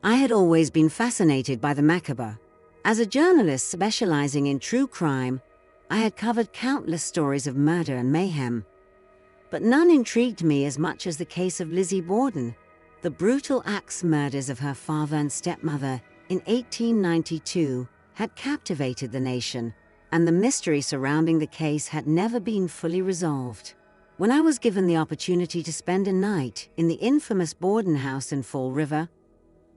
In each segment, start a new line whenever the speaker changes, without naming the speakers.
I had always been fascinated by the macabre. As a journalist specializing in true crime, I had covered countless stories of murder and mayhem. But none intrigued me as much as the case of Lizzie Borden, the brutal axe murders of her father and stepmother in 1892 had captivated the nation, and the mystery surrounding the case had never been fully resolved. When I was given the opportunity to spend a night in the infamous Borden house in Fall River,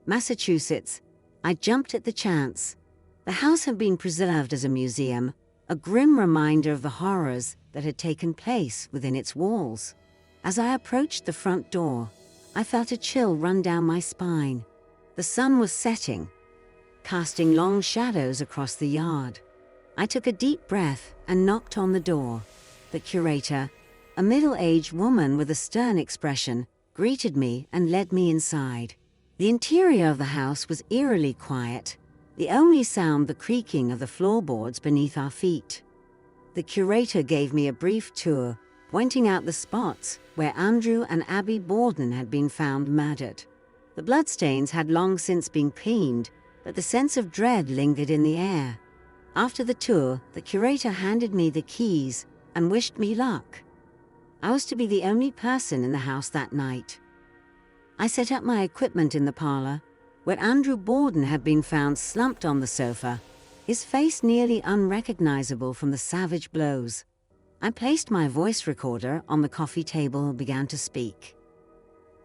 Massachusetts, I jumped at the chance. The house had been preserved as a museum, a grim reminder of the horrors that had taken place within its walls. As I approached the front door, I felt a chill run down my spine. The sun was setting, casting long shadows across the yard. I took a deep breath and knocked on the door. The curator, a middle-aged woman with a stern expression, greeted me and led me inside. The interior of the house was eerily quiet, the only sound the creaking of the floorboards beneath our feet. The curator gave me a brief tour, pointing out the spots where Andrew and Abby Borden had been found murdered. The bloodstains had long since been cleaned, but the sense of dread lingered in the air. After the tour, the curator handed me the keys and wished me luck. I was to be the only person in the house that night. I set up my equipment in the parlor, where Andrew Borden had been found slumped on the sofa, his face nearly unrecognizable from the savage blows. I placed my voice recorder on the coffee table and began to speak.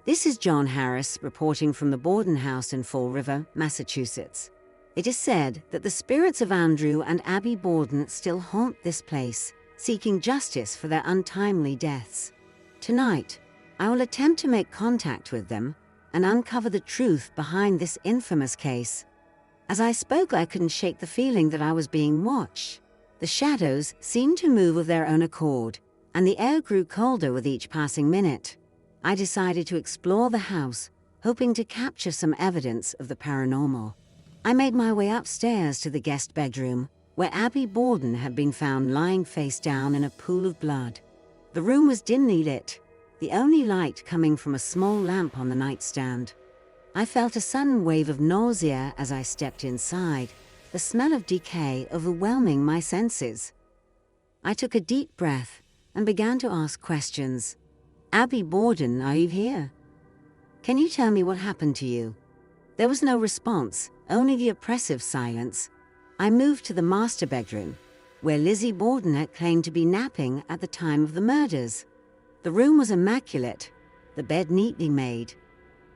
This is John Harris reporting from the Borden house in Fall River, Massachusetts. It is said that the spirits of Andrew and Abby Borden still haunt this place, seeking justice for their untimely deaths. Tonight, I will attempt to make contact with them and uncover the truth behind this infamous case. As I spoke, I couldn't shake the feeling that I was being watched. The shadows seemed to move of their own accord, and the air grew colder with each passing minute. I decided to explore the house, hoping to capture some evidence of the paranormal. I made my way upstairs to the guest bedroom, where Abby Borden had been found lying face down in a pool of blood. The room was dimly lit, the only light coming from a small lamp on the nightstand. I felt a sudden wave of nausea as I stepped inside, the smell of decay overwhelming my senses. I took a deep breath and began to ask questions. Abby Borden, are you here? Can you tell me what happened to you? There was no response, only the oppressive silence. I moved to the master bedroom, where Lizzie Borden had claimed to be napping at the time of the murders. The room was immaculate, the bed neatly made.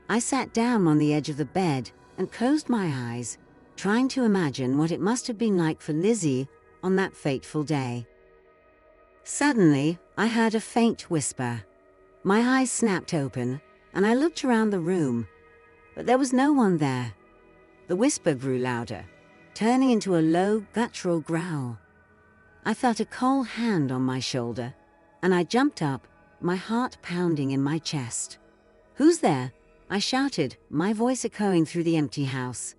I sat down on the edge of the bed and closed my eyes, trying to imagine what it must have been like for Lizzie on that fateful day. Suddenly, I heard a faint whisper. My eyes snapped open, and I looked around the room, but there was no one there. The whisper grew louder, turning into a low, guttural growl. I felt a cold hand on my shoulder, and I jumped up, my heart pounding in my chest. "Who's there?" I shouted, my voice echoing through the empty house.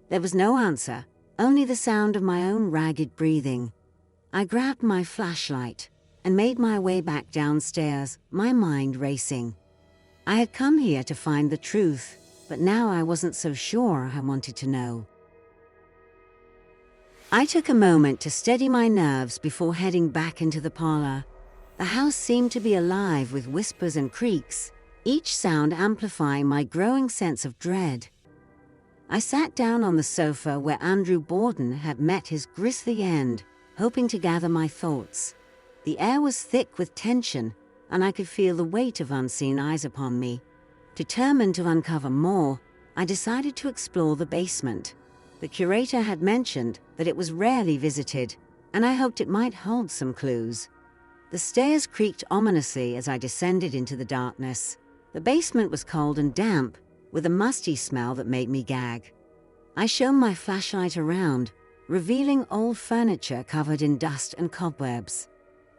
There was no answer, only the sound of my own ragged breathing. I grabbed my flashlight and made my way back downstairs, my mind racing. I had come here to find the truth, but now I wasn't so sure I wanted to know. I took a moment to steady my nerves before heading back into the parlor. The house seemed to be alive with whispers and creaks, each sound amplifying my growing sense of dread. I sat down on the sofa where Andrew Borden had met his grisly end, hoping to gather my thoughts. The air was thick with tension, and I could feel the weight of unseen eyes upon me. Determined to uncover more, I decided to explore the basement. The curator had mentioned that it was rarely visited, and I hoped it might hold some clues. The stairs creaked ominously as I descended into the darkness. The basement was cold and damp, with a musty smell that made me gag. I shone my flashlight around, revealing old furniture covered in dust and cobwebs.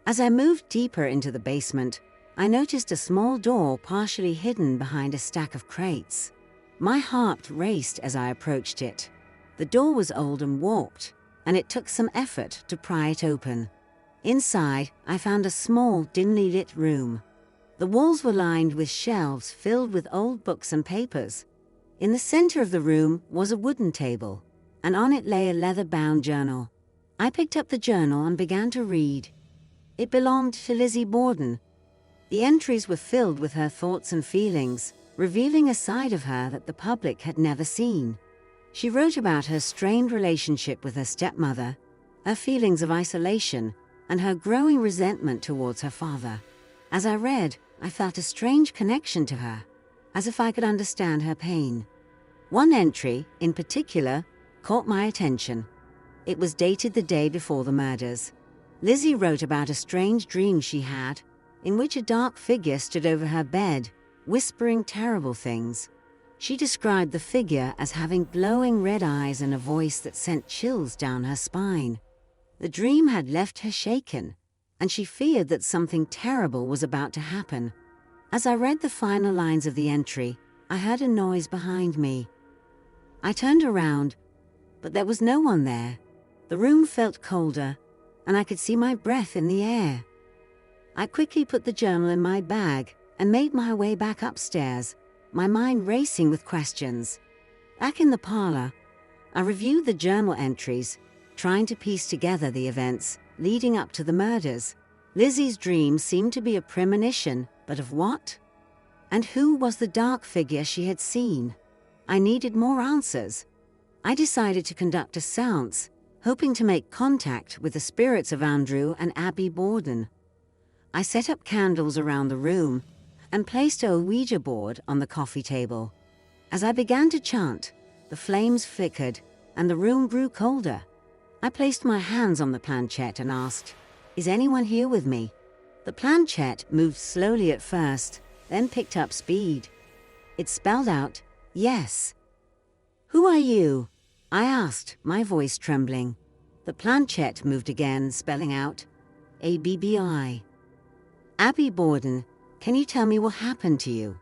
As I moved deeper into the basement, I noticed a small door partially hidden behind a stack of crates. My heart raced as I approached it. The door was old and warped, and it took some effort to pry it open. Inside, I found a small, dimly lit room. The walls were lined with shelves filled with old books and papers. In the center of the room was a wooden table, and on it lay a leather-bound journal. I picked up the journal and began to read. It belonged to Lizzie Borden. The entries were filled with her thoughts and feelings, revealing a side of her that the public had never seen. She wrote about her strained relationship with her stepmother, her feelings of isolation, and her growing resentment towards her father. As I read, I felt a strange connection to her, as if I could understand her pain. One entry, in particular, caught my attention. It was dated the day before the murders. Lizzie wrote about a strange dream she had, in which a dark figure stood over her bed, whispering terrible things. She described the figure as having glowing red eyes and a voice that sent chills down her spine. The dream had left her shaken, and she feared that something terrible was about to happen. As I read the final lines of the entry, I heard a noise behind me. I turned around, but there was no one there. The room felt colder, and I could see my breath in the air. I quickly put the journal in my bag and made my way back upstairs, my mind racing with questions. Back in the parlor, I reviewed the journal entries, trying to piece together the events leading up to the murders. Lizzie's dream seemed to be a premonition, but of what? And who was the dark figure she had seen? I needed more answers. I decided to conduct a séance, hoping to make contact with the spirits of Andrew and Abby Borden. I set up candles around the room and placed a Ouija board on the coffee table. As I began to chant, the flames flickered and the room grew colder. I placed my hands on the planchette and asked, "Is anyone here with me?" The planchette moved slowly at first, then picked up speed. It spelled out, "Yes." "Who are you?" I asked, my voice trembling. The planchette moved again, spelling out, "ABBI." "Abby Borden, can you tell me what happened to you?"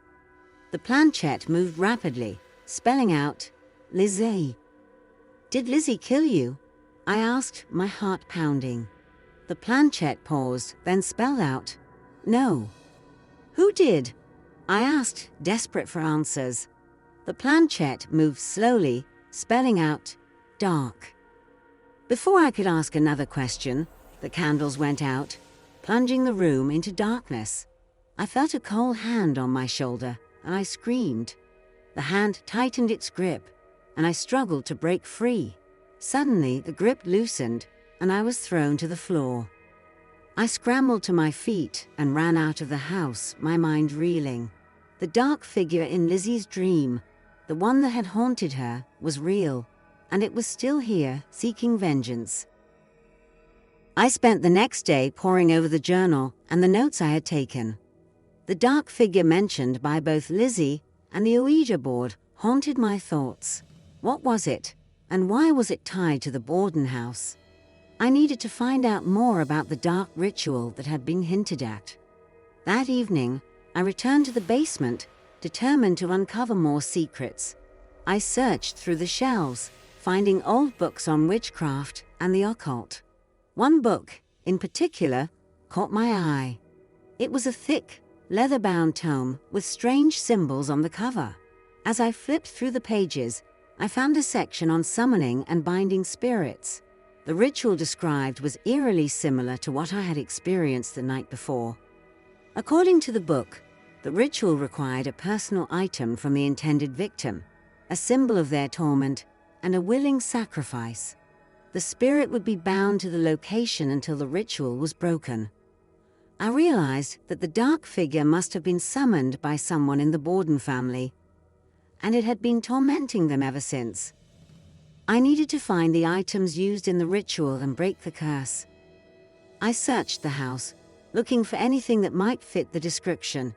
The planchette moved rapidly, spelling out, "Lizzie." "Did Lizzie kill you?" I asked, my heart pounding. The planchette paused, then spelled out, "No." "Who did?" I asked, desperate for answers. The planchette moved slowly, spelling out, "Dark." Before I could ask another question, the candles went out, plunging the room into darkness. I felt a cold hand on my shoulder, and I screamed. The hand tightened its grip, and I struggled to break free. Suddenly, the grip loosened, and I was thrown to the floor. I scrambled to my feet and ran out of the house, my mind reeling. The dark figure in Lizzie's dream, the one that had haunted her, was real, and it was still here, seeking vengeance. I spent the next day poring over the journal and the notes I had taken. The dark figure mentioned by both Lizzie and the Ouija board haunted my thoughts. What was it, and why was it tied to the Borden house? I needed to find out more about the dark ritual that had been hinted at. That evening, I returned to the basement, determined to uncover more secrets. I searched through the shelves, finding old books on witchcraft and the occult. One book, in particular, caught my eye. It was a thick, leather-bound tome with strange symbols on the cover. As I flipped through the pages, I found a section on summoning and binding spirits. The ritual described was eerily similar to what I had experienced the night before. According to the book, the ritual required a personal item from the intended victim, a symbol of their torment, and a willing sacrifice. The spirit would be bound to the location until the ritual was broken. I realized that the dark figure must have been summoned by someone in the Borden family, and it had been tormenting them ever since. I needed to find the items used in the ritual and break the curse. I searched the house, looking for anything that might fit the description.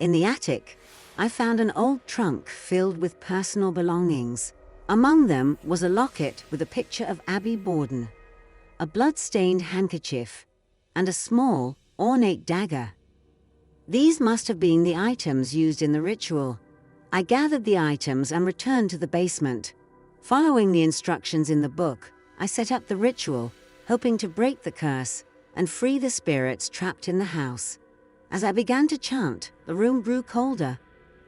In the attic, I found an old trunk filled with personal belongings. Among them was a locket with a picture of Abby Borden, a blood-stained handkerchief, and a small, ornate dagger. These must have been the items used in the ritual. I gathered the items and returned to the basement. Following the instructions in the book, I set up the ritual, hoping to break the curse and free the spirits trapped in the house. As I began to chant, the room grew colder,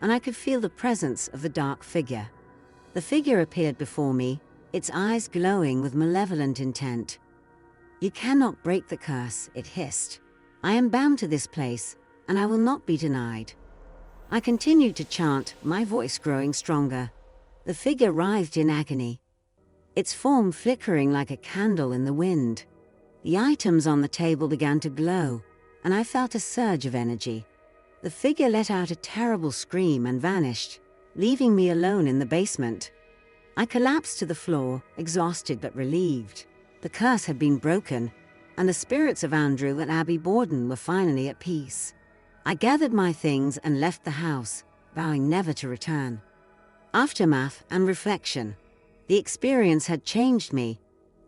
and I could feel the presence of the dark figure. The figure appeared before me, its eyes glowing with malevolent intent. "You cannot break the curse," it hissed. "I am bound to this place, and I will not be denied." I continued to chant, my voice growing stronger. The figure writhed in agony, its form flickering like a candle in the wind. The items on the table began to glow, and I felt a surge of energy. The figure let out a terrible scream and vanished, leaving me alone in the basement. I collapsed to the floor, exhausted but relieved. The curse had been broken, and the spirits of Andrew and Abby Borden were finally at peace. I gathered my things and left the house, vowing never to return. Aftermath and reflection. The experience had changed me.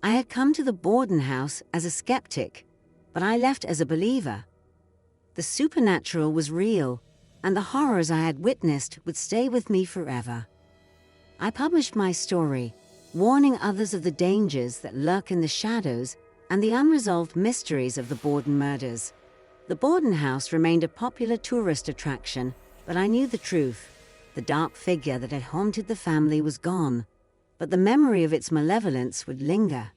I had come to the Borden house as a skeptic, but I left as a believer. The supernatural was real, and the horrors I had witnessed would stay with me forever. I published my story, warning others of the dangers that lurk in the shadows and the unresolved mysteries of the Borden murders. The Borden house remained a popular tourist attraction, but I knew the truth. The dark figure that had haunted the family was gone, but the memory of its malevolence would linger.